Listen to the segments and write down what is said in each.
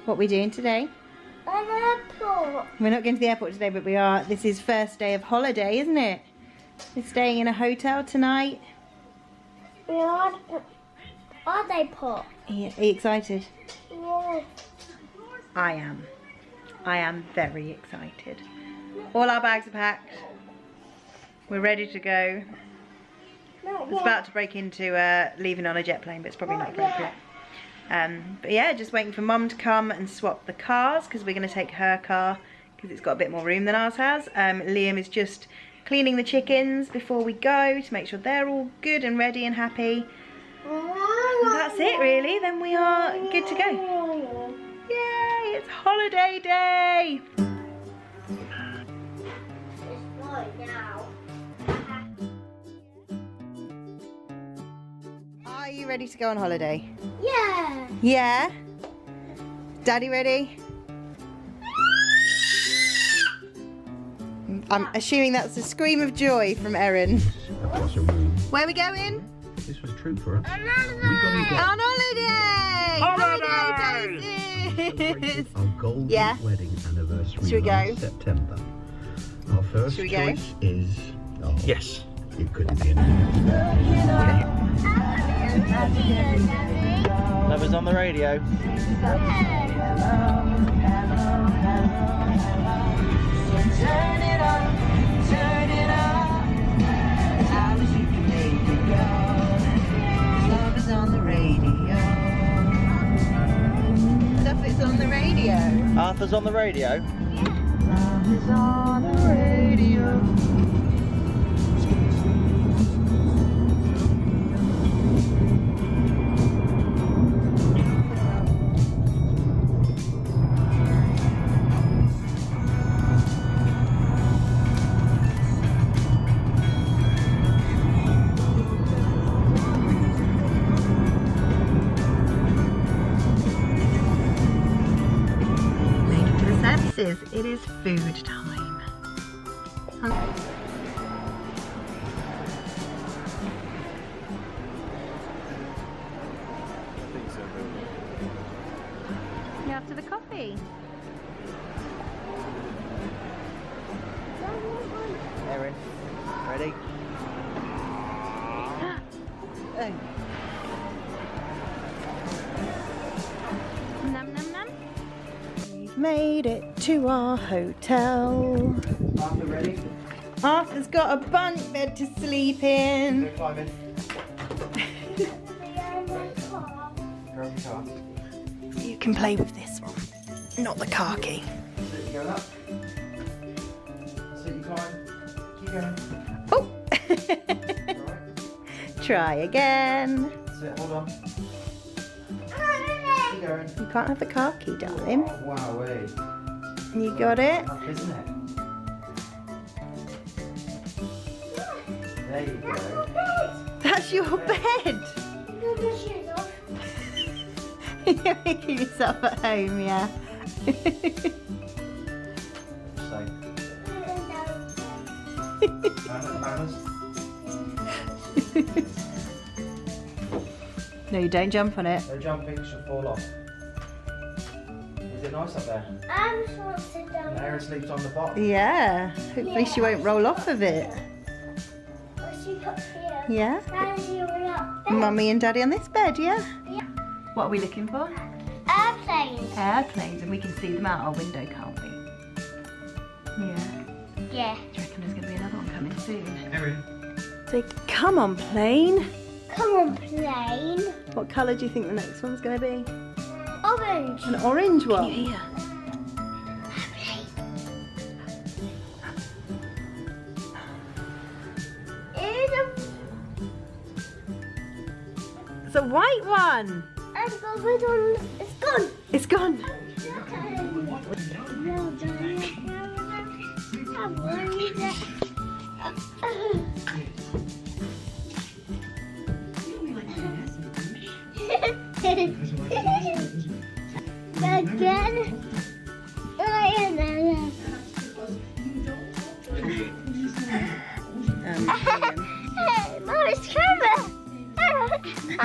What are we doing today? An airport. We're not going to the airport today, but we are. This is first day of holiday, isn't it? We're staying in a hotel tonight. We are they put? Yeah, are you excited? Yeah. I am. I am very excited. All our bags are packed. We're ready to go. It's about to break into leaving on a jet plane, but it's probably not appropriate. But yeah, just waiting for Mum to come and swap the cars because we're going to take her car because it's got a bit more room than ours has. Liam is just cleaning the chickens before we go to make sure they're all good and ready and happy. And that's it really, then we are good to go. Yay, it's holiday day! It's right now. Are you ready to go on holiday? Yeah. Yeah? Daddy ready? I'm assuming that's a scream of joy from Erin. Across a room. Where are we going? This was true for us. Another. On holiday! Holiday days! Our golden Yeah. wedding anniversary Should we last go? September. Our first Should we go? choice is... Oh, Yes. it couldn't be any. Lovers on the radio. Turn it up, turn it up. I wish you could make it go. Love is on the radio. Stuff is on the radio. Arthur's on the radio. Love is on the radio. It is food time. You're after the coffee. Erin, ready? Num num num. We've made it to our hotel. Arthur, ready? Arthur's got a bunk bed to sleep in. Climb in. Grab your car. You can play with this one, not the car key. That's it, you going up. That's it, you climb. Keep going. Oh! Alright. Try again. That's it, hold on. Keep going. You can't have the car key, darling. Oh, wow, wait. You got it? Enough, isn't it? There you go. That's your bed. You're making yourself at home, yeah. So, manners. No, you don't jump on it. No jumping, she'll fall off. Is it nice up there? I just want to sit down. Erin sleeps on the bottom. Yeah. Hopefully she won't roll off of it. What's she got here? Yeah. Now she will up. Mummy and Daddy on this bed, yeah? Yeah. What are we looking for? Airplanes. Airplanes, and we can see them out our window, can't we? Yeah. Yeah. Do you reckon there's going to be another one coming soon? Erin. So, come on, plane. Come on, plane. What colour do you think the next one's going to be? Orange. An orange one. Can you hear? It's a white one. And the red one is gone. It's gone. Again. Mom, it's camera. I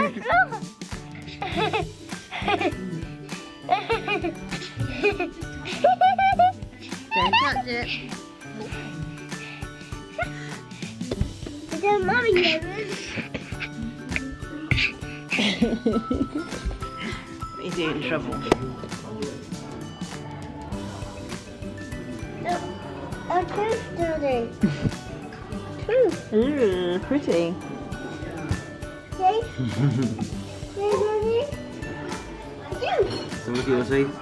Don't touch it. Is it mommy lemon? He's in trouble. A tooth dirty. Ooh, pretty. Okay? Ready? So look at your teeth.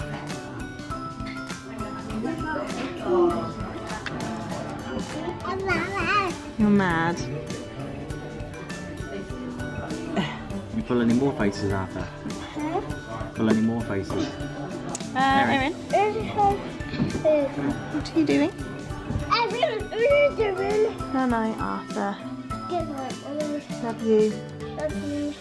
You're mad. You pull any more faces after? Pull any more faces? Erin, what are you doing? Good night, Arthur. Good night. Love you. Love you.